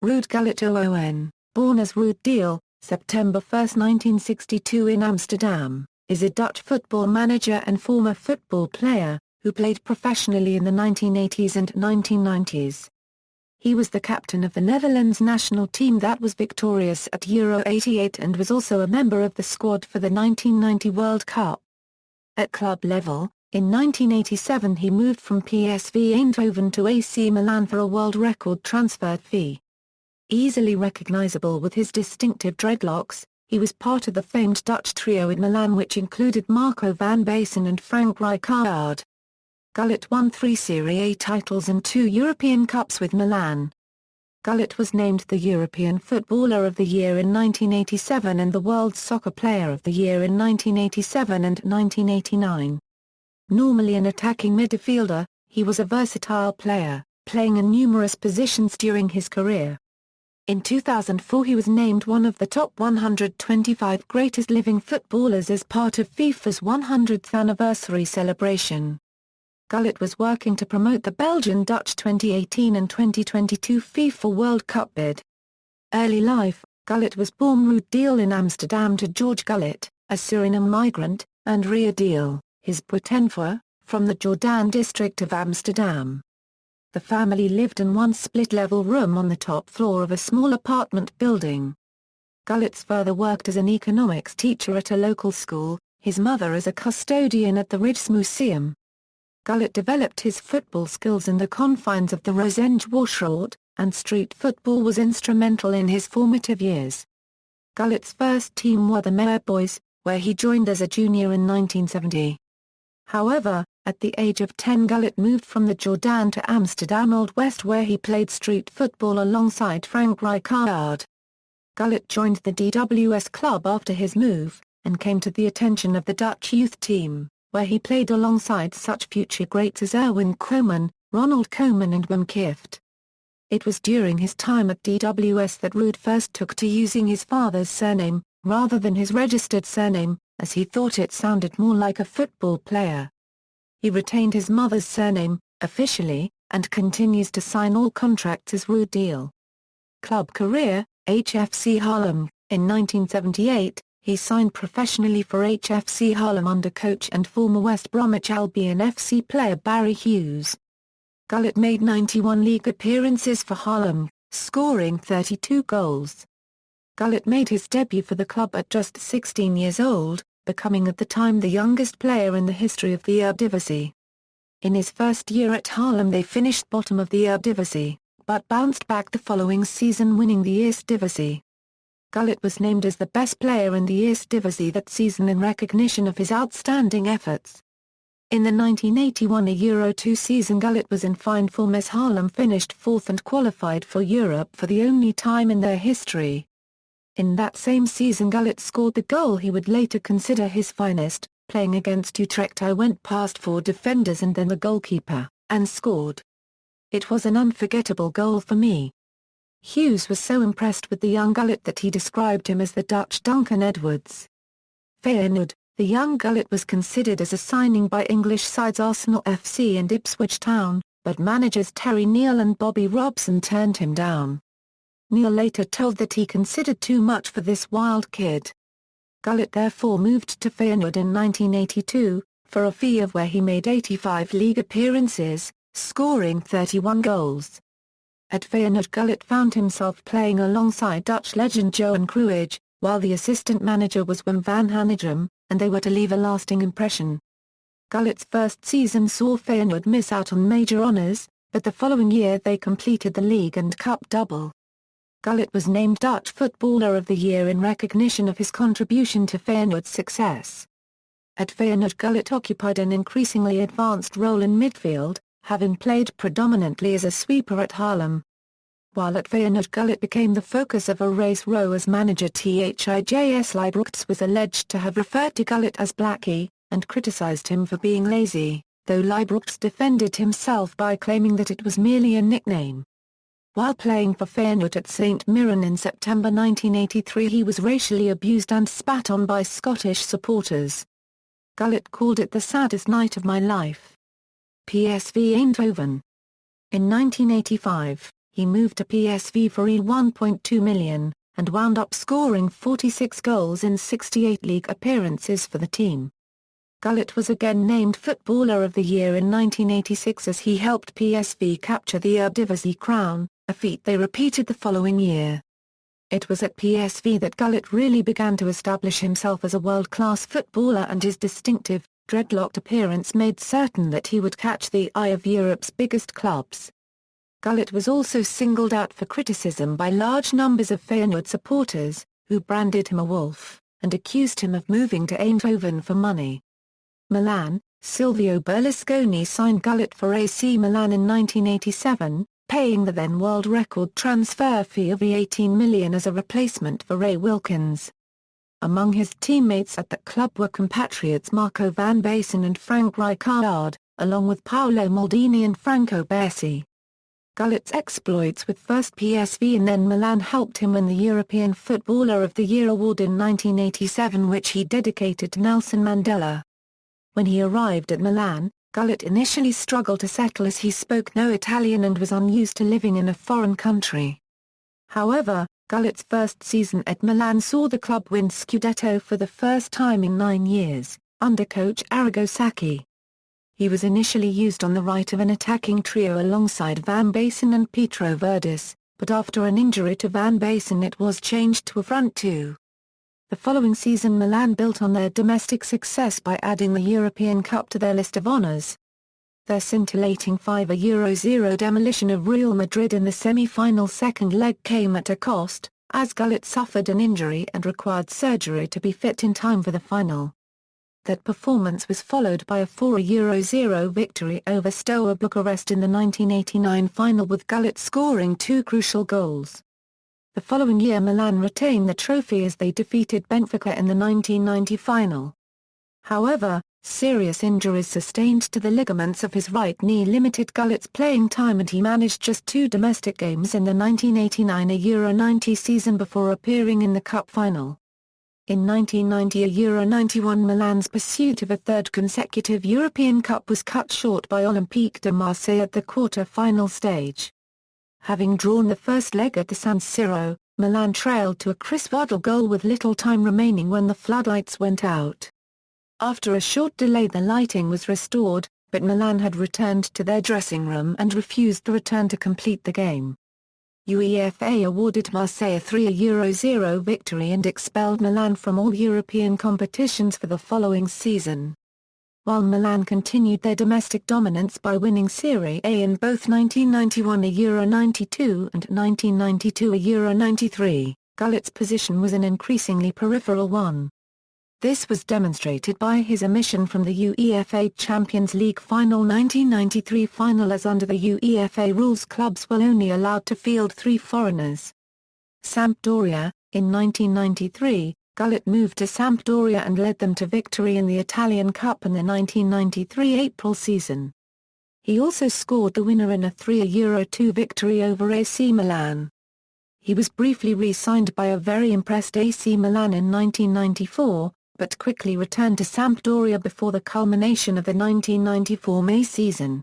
Ruud Gullit OON, born as Ruud Dil, September 1, 1962 in Amsterdam, is a Dutch football manager and former football player, who played professionally in the 1980s and 1990s. He was the captain of the Netherlands national team that was victorious at Euro '88 and was also a member of the squad for the 1990 World Cup. At club level, in 1987 he moved from PSV Eindhoven to AC Milan for a world record transfer fee. Easily recognizable with his distinctive dreadlocks, he was part of the famed Dutch trio in Milan which included Marco van Basten and Frank Rijkaard. Gullit won 3 Serie A titles and 2 European Cups with Milan. Gullit was named the European Footballer of the Year in 1987 and the World Soccer Player of the Year in 1987 and 1989. Normally an attacking midfielder, he was a versatile player, playing in numerous positions during his career. In 2004 he was named one of the top 125 greatest living footballers as part of FIFA's 100th anniversary celebration. Gullit was working to promote the Belgian-Dutch 2018 and 2022 FIFA World Cup bid. Early life, Gullit was born Ruud Dil in Amsterdam to George Gullit, a Suriname migrant, and Ruud Dil, his putenfoe, from the Jordan district of Amsterdam. The family lived in one split-level room on the top floor of a small apartment building. Gullit's father worked as an economics teacher at a local school, his mother as a custodian at the Rijksmuseum. Gullit developed his football skills in the confines of the Rozengewaarstraat, and street football was instrumental in his formative years. Gullit's first team were the Meyer Boys, where he joined as a junior in 1970. However, at the age of 10 Gullit moved from the Jordan to Amsterdam Old West where he played street football alongside Frank Rijkaard. Gullit joined the DWS club after his move, and came to the attention of the Dutch youth team, where he played alongside such future greats as Erwin Koeman, Ronald Koeman and Wim Kieft. It was during his time at DWS that Ruud first took to using his father's surname, rather than his registered surname, as he thought it sounded more like a football player. He retained his mother's surname, officially, and continues to sign all contracts as Ruud Dil. Club career, HFC Haarlem. In 1978, he signed professionally for HFC Haarlem under coach and former West Bromwich Albion FC player Barry Hughes. Gullit made 91 league appearances for Haarlem, scoring 32 goals. Gullit made his debut for the club at just 16 years old, becoming at the time the youngest player in the history of the Eredivisie. In his first year at Haarlem they finished bottom of the Eredivisie, but bounced back the following season winning the Eredivisie. Gullit was named as the best player in the Eredivisie that season in recognition of his outstanding efforts. In the 1981 Euro 2 season Gullit was in fine form as Haarlem finished 4th and qualified for Europe for the only time in their history. In that same season Gullit scored the goal he would later consider his finest, playing against Utrecht. I went past 4 defenders and then the goalkeeper, and scored. It was an unforgettable goal for me. Hughes was so impressed with the young Gullit that he described him as the Dutch Duncan Edwards. Feyenoord. The young Gullit was considered as a signing by English sides Arsenal FC and Ipswich Town, but managers Terry Neal and Bobby Robson turned him down. Neal later told that he considered too much for this wild kid. Gullit therefore moved to Feyenoord in 1982, for a fee of where he made 85 league appearances, scoring 31 goals. At Feyenoord Gullit found himself playing alongside Dutch legend Johan Cruijff, while the assistant manager was Wim van Hanegem, and they were to leave a lasting impression. Gullit's first season saw Feyenoord miss out on major honours, but the following year they completed the league and cup double. Gullit was named Dutch Footballer of the Year in recognition of his contribution to Feyenoord's success. At Feyenoord Gullit occupied an increasingly advanced role in midfield, having played predominantly as a sweeper at Haarlem. While at Feyenoord Gullit became the focus of a race row as manager. Thijs Leibroeks was alleged to have referred to Gullit as Blackie, and criticised him for being lazy, though Leibroeks defended himself by claiming that it was merely a nickname. While playing for Feyenoord at St Mirren in September 1983 he was racially abused and spat on by Scottish supporters. Gullit called it the saddest night of my life. PSV Eindhoven. In 1985, He moved to PSV for €1.2 million, and wound up scoring 46 goals in 68 league appearances for the team. Gullit was again named Footballer of the Year in 1986 as he helped PSV capture the Eredivisie crown, a feat they repeated the following year. It was at PSV that Gullit really began to establish himself as a world-class footballer, and his distinctive, dreadlocked appearance made certain that he would catch the eye of Europe's biggest clubs. Gullit was also singled out for criticism by large numbers of Feyenoord supporters, who branded him a wolf, and accused him of moving to Eindhoven for money. Milan: Silvio Berlusconi signed Gullit for AC Milan in 1987, paying the then world record transfer fee of €18 million as a replacement for Ray Wilkins. Among his teammates at the club were compatriots Marco van Basten and Frank Rijkaard, along with Paolo Maldini and Franco Baresi. Gullit's exploits with first PSV and then Milan helped him win the European Footballer of the Year award in 1987, which he dedicated to Nelson Mandela. When he arrived at Milan, Gullit initially struggled to settle as he spoke no Italian and was unused to living in a foreign country. However, Gullit's first season at Milan saw the club win Scudetto for the first time in 9 years, under coach Arrigo Sacchi. He was initially used on the right of an attacking trio alongside Van Basten and Pietro Verdis, but after an injury to Van Basten it was changed to a front two. The following season Milan built on their domestic success by adding the European Cup to their list of honours. Their scintillating 5-0 demolition of Real Madrid in the semi-final second leg came at a cost, as Gullit suffered an injury and required surgery to be fit in time for the final. That performance was followed by a 4-0 victory over Steaua Bucharest in the 1989 final, with Gullit scoring 2 crucial goals. The following year Milan retained the trophy as they defeated Benfica in the 1990 final. However, serious injuries sustained to the ligaments of his right knee limited Gullit's playing time, and he managed just 2 domestic games in the 1989 Euro 90 season before appearing in the cup final. In 1990 Euro 91 Milan's pursuit of a third consecutive European Cup was cut short by Olympique de Marseille at the quarter-final stage. Having drawn the first leg at the San Siro, Milan trailed to a Chris Waddle goal with little time remaining when the floodlights went out. After a short delay the lighting was restored, but Milan had returned to their dressing room and refused to return to complete the game. UEFA awarded Marseille a 3-0 victory and expelled Milan from all European competitions for the following season. While Milan continued their domestic dominance by winning Serie A in both 1991 Euro 92 and 1992 Euro 93, Gullit's position was an increasingly peripheral one. This was demonstrated by his omission from the UEFA Champions League final 1993 final, as under the UEFA rules clubs were only allowed to field 3 foreigners. Sampdoria: in 1993, Gullit moved to Sampdoria and led them to victory in the Italian Cup in the 1993 April season. He also scored the winner in a 3-2 victory over AC Milan. He was briefly re-signed by a very impressed AC Milan in 1994, but quickly returned to Sampdoria before the culmination of the 1994 May season.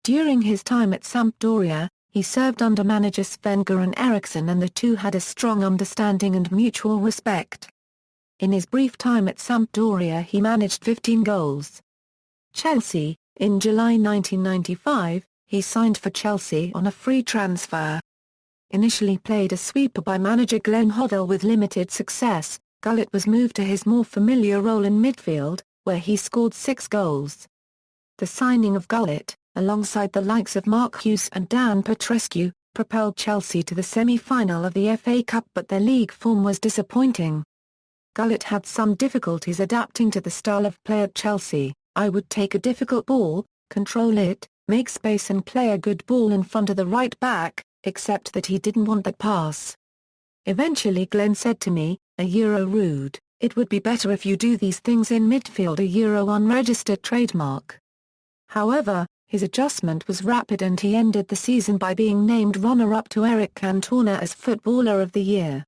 During his time at Sampdoria, he served under managers Sven-Göran and Eriksson, and the two had a strong understanding and mutual respect. In his brief time at Sampdoria he managed 15 goals. Chelsea: in July 1995, he signed for Chelsea on a free transfer. Initially played as sweeper by manager Glenn Hoddle with limited success, Gullit was moved to his more familiar role in midfield, where he scored 6 goals. The signing of Gullit, alongside the likes of Mark Hughes and Dan Petrescu, propelled Chelsea to the semi-final of the FA Cup, but their league form was disappointing. Gullit had some difficulties adapting to the style of play at Chelsea. "I would take a difficult ball, control it, make space and play a good ball in front of the right back, except that he didn't want that pass. Eventually Glenn said to me, Ruud, it would be better if you do these things in midfield, unregistered trademark." However, his adjustment was rapid and he ended the season by being named runner-up to Eric Cantona as Footballer of the Year.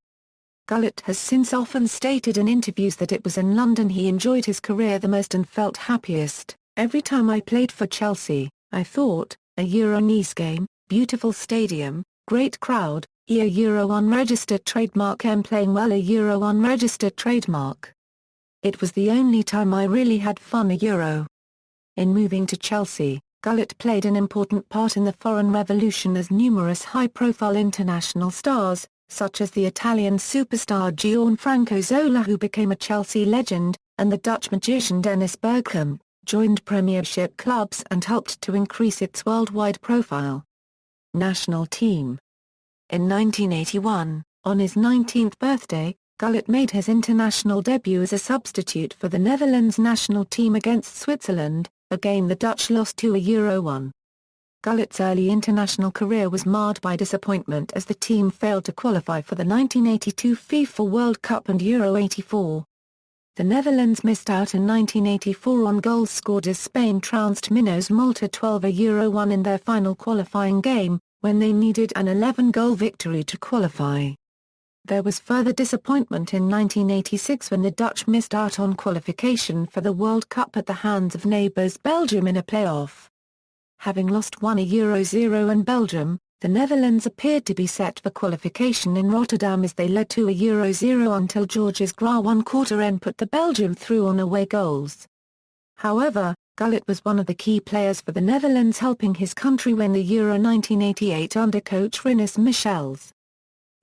Gullit has since often stated in interviews that it was in London he enjoyed his career the most and felt happiest. "Every time I played for Chelsea, I thought, a Euro Nice game, beautiful stadium, Great crowd, a Euro unregistered trademark. Playing well, a Euro unregistered trademark. It was the only time I really had fun, a Euro. In moving to Chelsea, Gullit played an important part in the foreign revolution as numerous high-profile international stars, such as the Italian superstar Gianfranco Zola, who became a Chelsea legend, and the Dutch magician Dennis Bergkamp, joined Premiership clubs and helped to increase its worldwide profile. National team. In 1981, on his 19th birthday, Gullit made his international debut as a substitute for the Netherlands national team against Switzerland, a game the Dutch lost to a Euro 1. Gullit's early international career was marred by disappointment as the team failed to qualify for the 1982 FIFA World Cup and Euro 84. The Netherlands missed out in 1984 on goals scored as Spain trounced Minos Malta 12 a Euro 1 in their final qualifying game, when they needed an 11-goal victory to qualify. There was further disappointment in 1986 when the Dutch missed out on qualification for the World Cup at the hands of neighbours Belgium in a playoff. Having lost 1 a Euro 0 in Belgium, the Netherlands appeared to be set for qualification in Rotterdam as they led to a Euro 0 until Georges Gras one-quarter-end put the Belgium through on away goals. However, Gullit was one of the key players for the Netherlands, helping his country win the Euro 1988 under coach Rinus Michels.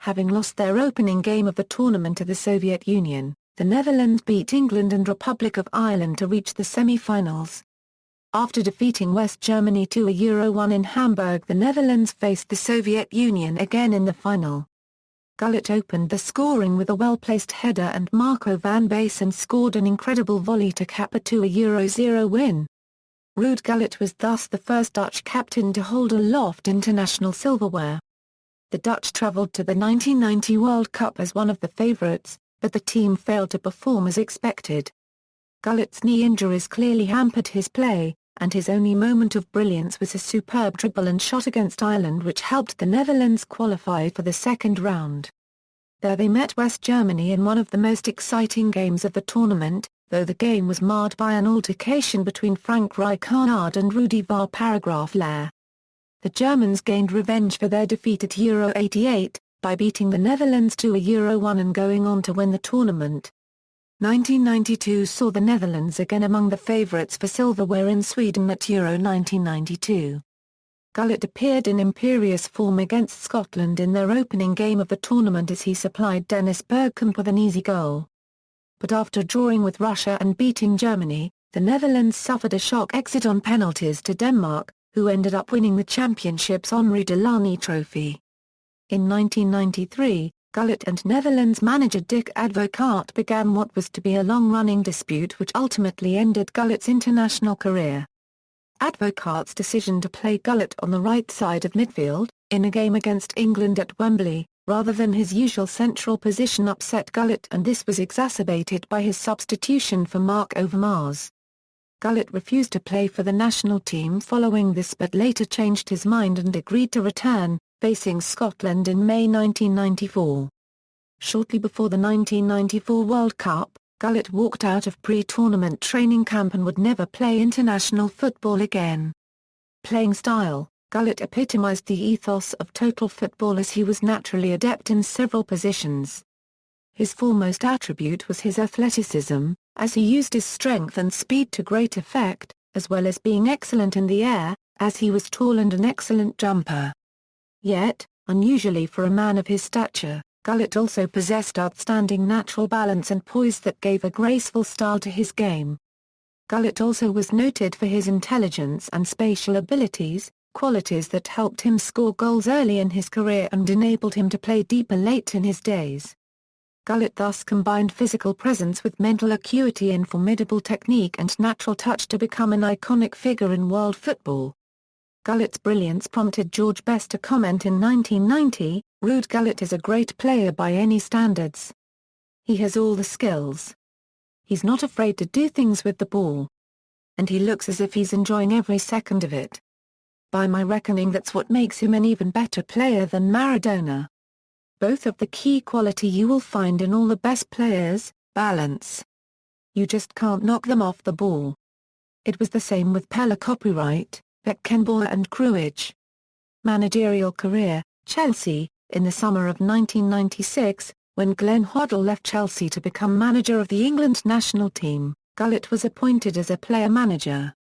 Having lost their opening game of the tournament to the Soviet Union, the Netherlands beat England and Republic of Ireland to reach the semi-finals. After defeating West Germany to a Euro 1 in Hamburg, the Netherlands faced the Soviet Union again in the final. Gullit opened the scoring with a well-placed header and Marco van Basten scored an incredible volley to cap a 2 a Euro 0 win. Ruud Gullit was thus the first Dutch captain to hold aloft international silverware. The Dutch travelled to the 1990 World Cup as one of the favourites, but the team failed to perform as expected. Gullit's knee injuries clearly hampered his play, and his only moment of brilliance was a superb dribble and shot against Ireland, which helped the Netherlands qualify for the second round. There they met West Germany in one of the most exciting games of the tournament, though the game was marred by an altercation between Frank Rijkaard and Rudy Lair. The Germans gained revenge for their defeat at Euro 88, by beating the Netherlands to a Euro 1 and going on to win the tournament. 1992 saw the Netherlands again among the favourites for silverware in Sweden at Euro 1992. Gullit appeared in imperious form against Scotland in their opening game of the tournament as he supplied Dennis Bergkamp with an easy goal. But after drawing with Russia and beating Germany, the Netherlands suffered a shock exit on penalties to Denmark, who ended up winning the championship's Henri Delany Trophy. In 1993, Gullit and Netherlands manager Dick Advocaat began what was to be a long-running dispute which ultimately ended Gullit's international career. Advocaat's decision to play Gullit on the right side of midfield, in a game against England at Wembley, rather than his usual central position upset Gullit, and this was exacerbated by his substitution for Marc Overmars. Gullit refused to play for the national team following this but later changed his mind and agreed to return, facing Scotland in May 1994. Shortly before the 1994 World Cup, Gullit walked out of pre-tournament training camp and would never play international football again. Playing style: Gullit epitomized the ethos of total football as he was naturally adept in several positions. His foremost attribute was his athleticism, as he used his strength and speed to great effect, as well as being excellent in the air, as he was tall and an excellent jumper. Yet, unusually for a man of his stature, Gullit also possessed outstanding natural balance and poise that gave a graceful style to his game. Gullit also was noted for his intelligence and spatial abilities, qualities that helped him score goals early in his career and enabled him to play deeper late in his days. Gullit thus combined physical presence with mental acuity and formidable technique and natural touch to become an iconic figure in world football. Gullit's brilliance prompted George Best to comment in 1990, "Ruud Gullit is a great player by any standards. He has all the skills. He's not afraid to do things with the ball. And he looks as if he's enjoying every second of it. By my reckoning, that's what makes him an even better player than Maradona. Both of the key quality you will find in all the best players, balance. You just can't knock them off the ball." It was the same with Pele. Copyright, Beckenbauer and Cruyff. Managerial career: Chelsea. In the summer of 1996, when Glenn Hoddle left Chelsea to become manager of the England national team, Gullit was appointed as a player-manager.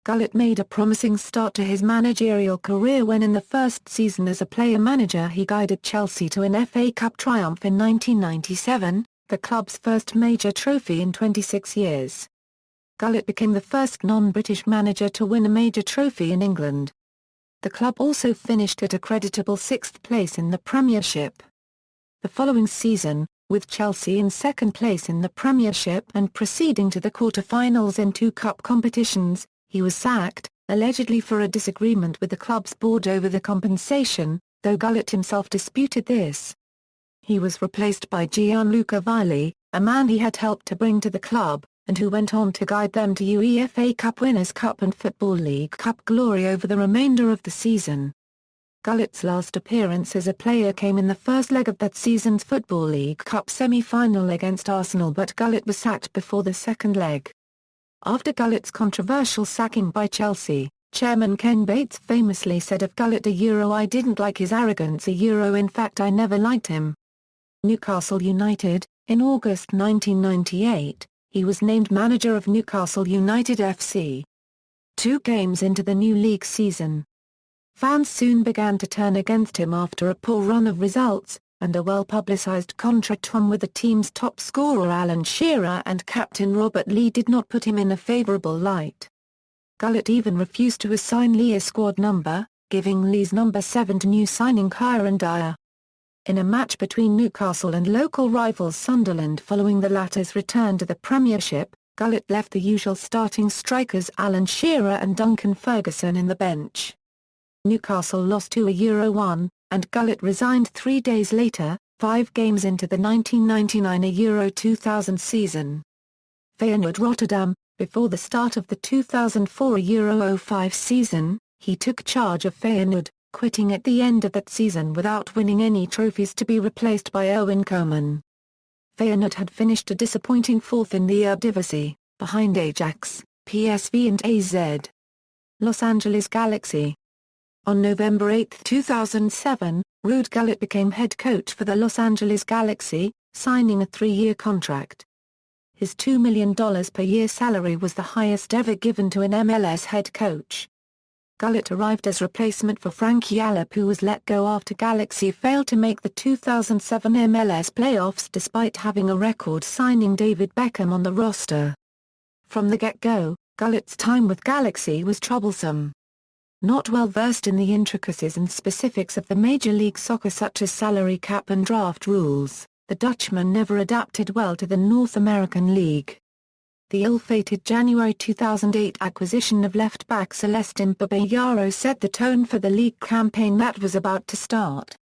Gullit made a promising start to his managerial career when in the first season as a player-manager he guided Chelsea to an FA Cup triumph in 1997, the club's first major trophy in 26 years. Gullit became the first non-British manager to win a major trophy in England. The club also finished at a creditable 6th place in the Premiership. The following season, with Chelsea in second place in the Premiership and proceeding to the quarter-finals in 2 cup competitions, he was sacked, allegedly for a disagreement with the club's board over the compensation, though Gullit himself disputed this. He was replaced by Gianluca Vialli, a man he had helped to bring to the club, and who went on to guide them to UEFA Cup Winners' Cup and Football League Cup glory over the remainder of the season. Gullit's last appearance as a player came in the first leg of that season's Football League Cup semi-final against Arsenal, but Gullit was sacked before the second leg. After Gullit's controversial sacking by Chelsea, chairman Ken Bates famously said of Gullit, "I didn't like his arrogance, in fact I never liked him." Newcastle United. In August 1998, he was named manager of Newcastle United FC. 2 games into the new league season, fans soon began to turn against him after a poor run of results, and a well-publicized contretemps with the team's top scorer Alan Shearer and captain Robert Lee did not put him in a favorable light. Gullit even refused to assign Lee a squad number, giving Lee's number 7 to new signing Kieran Dyer. In a match between Newcastle and local rivals Sunderland following the latter's return to the Premiership, Gullit left the usual starting strikers Alan Shearer and Duncan Ferguson in the bench. Newcastle lost 2-1, and Gullit resigned 3 days later, 5 games into the 1999 Euro 2000 season. Feyenoord Rotterdam. Before the start of the 2004 Euro 05 season, he took charge of Feyenoord, quitting at the end of that season without winning any trophies, to be replaced by Erwin Koeman. Feyenoord had finished a disappointing 4th in the Eredivisie, behind Ajax, PSV and AZ. Los Angeles Galaxy. On November 8, 2007, Ruud Gullit became head coach for the Los Angeles Galaxy, signing a 3-year contract. His $2 million per year salary was the highest ever given to an MLS head coach. Gullit arrived as replacement for Frank Yallop, who was let go after Galaxy failed to make the 2007 MLS playoffs despite having a record signing David Beckham on the roster. From the get-go, Gullit's time with Galaxy was troublesome. Not well versed in the intricacies and specifics of the Major League Soccer such as salary cap and draft rules, the Dutchman never adapted well to the North American League. The ill-fated January 2008 acquisition of left-back Celestin Babayaro set the tone for the league campaign that was about to start.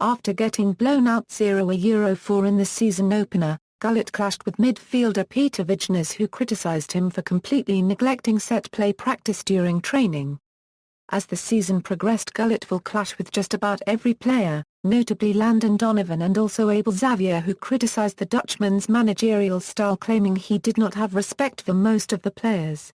After getting blown out 0-4 in the season opener, Gullit clashed with midfielder Peter Vignes, who criticized him for completely neglecting set-play practice during training. As the season progressed, Gullit will clash with just about every player, notably Landon Donovan and also Abel Xavier, who criticized the Dutchman's managerial style, claiming he did not have respect for most of the players.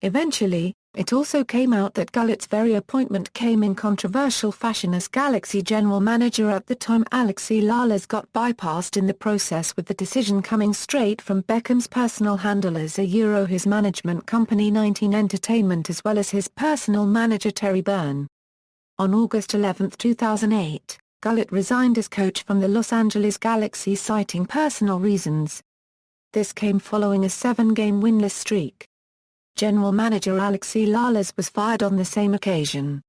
Eventually, it also came out that Gullit's very appointment came in controversial fashion, as Galaxy general manager at the time Alexis Lalas got bypassed in the process, with the decision coming straight from Beckham's personal handlers his management company 19 Entertainment, as well as his personal manager Terry Byrne. On August 11, 2008, Gullit resigned as coach from the Los Angeles Galaxy, citing personal reasons. This came following a 7-game winless streak. General manager Alexis Lalas was fired on the same occasion.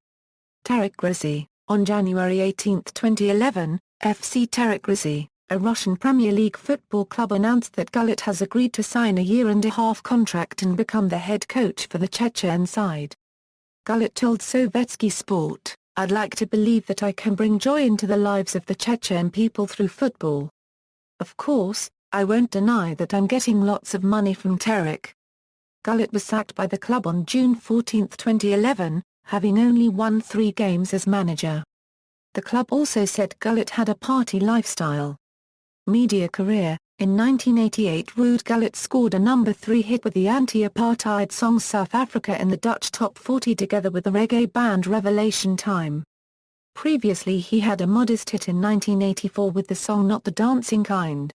Terek Grizi. On January 18, 2011, FC Terek Grizi, a Russian Premier League football club, announced that Gullit has agreed to sign a 1.5-year contract and become the head coach for the Chechen side. Gullit told Sovietsky Sport, "I'd like to believe that I can bring joy into the lives of the Chechen people through football. Of course, I won't deny that I'm getting lots of money from Terek." Gullit was sacked by the club on June 14, 2011, having only won 3 games as manager. The club also said Gullit had a party lifestyle. Media career. In 1988, Ruud Gullit scored a number 3 hit with the anti-apartheid song South Africa in the Dutch Top 40 together with the reggae band Revelation Time. Previously he had a modest hit in 1984 with the song Not the Dancing Kind.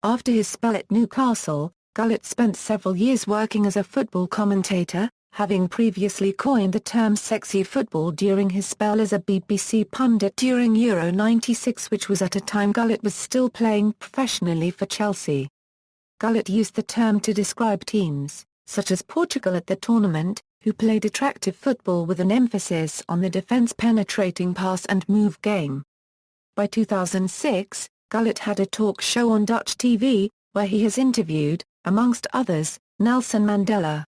After his spell at Newcastle, Gullit spent several years working as a football commentator, having previously coined the term sexy football during his spell as a BBC pundit during Euro '96, which was at a time Gullit was still playing professionally for Chelsea. Gullit used the term to describe teams, such as Portugal at the tournament, who played attractive football with an emphasis on the defense-penetrating pass and move game. By 2006, Gullit had a talk show on Dutch TV, where he has interviewed, amongst others, Nelson Mandela.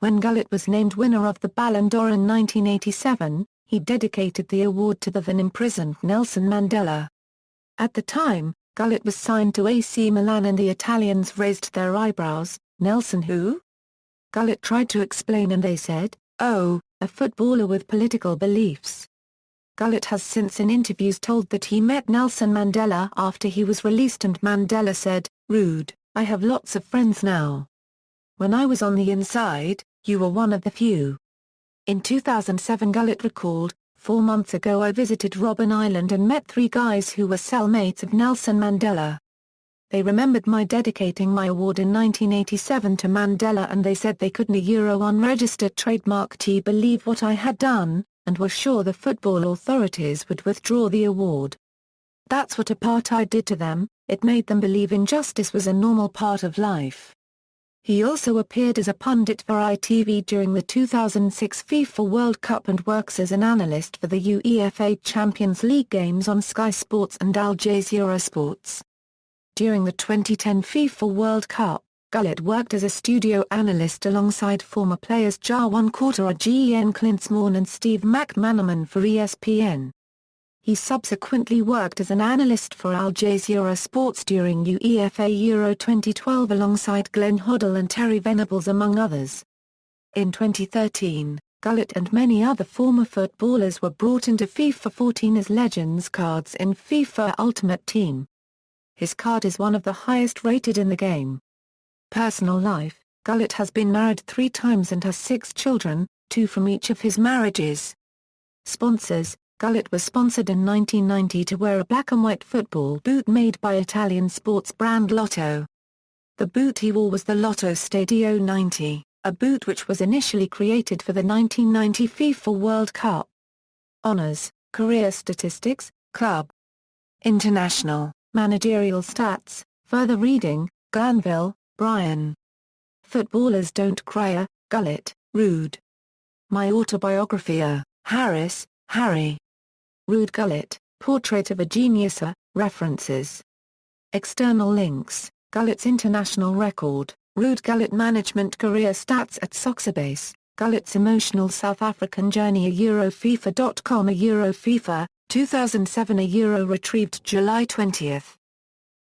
When Gullit was named winner of the Ballon d'Or in 1987, he dedicated the award to the then-imprisoned Nelson Mandela. At the time, Gullit was signed to AC Milan and the Italians raised their eyebrows. Nelson who? Gullit tried to explain and they said, "Oh, a footballer with political beliefs." Gullit has since in interviews told that he met Nelson Mandela after he was released and Mandela said, "Ruud, I have lots of friends now. When I was on the inside, you were one of the few." In 2007 Gullit recalled, 4 months ago I visited Robben Island and met 3 guys who were cellmates of Nelson Mandela. They remembered my dedicating my award in 1987 to Mandela and they said they couldn't unregistered trademark to believe what I had done, and were sure the football authorities would withdraw the award. That's what apartheid did to them, it made them believe injustice was a normal part of life. He also appeared as a pundit for ITV during the 2006 FIFA World Cup and works as an analyst for the UEFA Champions League games on Sky Sports and Al Jazeera Sports. During the 2010 FIFA World Cup, Gullit worked as a studio analyst alongside former players Jawan Kortara, Gen Klinsmann and Steve McManaman for ESPN. He subsequently worked as an analyst for Al Jazeera Sports during UEFA Euro 2012 alongside Glenn Hoddle and Terry Venables among others. In 2013, Gullit and many other former footballers were brought into FIFA 14 as Legends cards in FIFA Ultimate Team. His card is one of the highest rated in the game. Personal life: Gullit has been married 3 times and has 6 children, 2 from each of his marriages. Sponsors: Gullit was sponsored in 1990 to wear a black and white football boot made by Italian sports brand Lotto. The boot he wore was the Lotto Stadio 90, a boot which was initially created for the 1990 FIFA World Cup. Honours: Career Statistics, Club. International, Managerial Stats, further reading, Glanville, Brian. Footballers Don't Cry, Gullit, Ruud. My Autobiography, Harris, Harry. Ruud Gullit, Portrait of a Genius, references. External links: Gullit's international record, Ruud Gullit management career stats at Soxabase, Gullit's emotional South African journey, Eurofifa.com, Eurofifa, 2007, Euro retrieved July 20.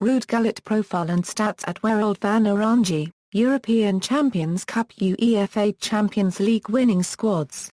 Ruud Gullit profile and stats at Wereld van Oranje, European Champions Cup UEFA Champions League winning squads.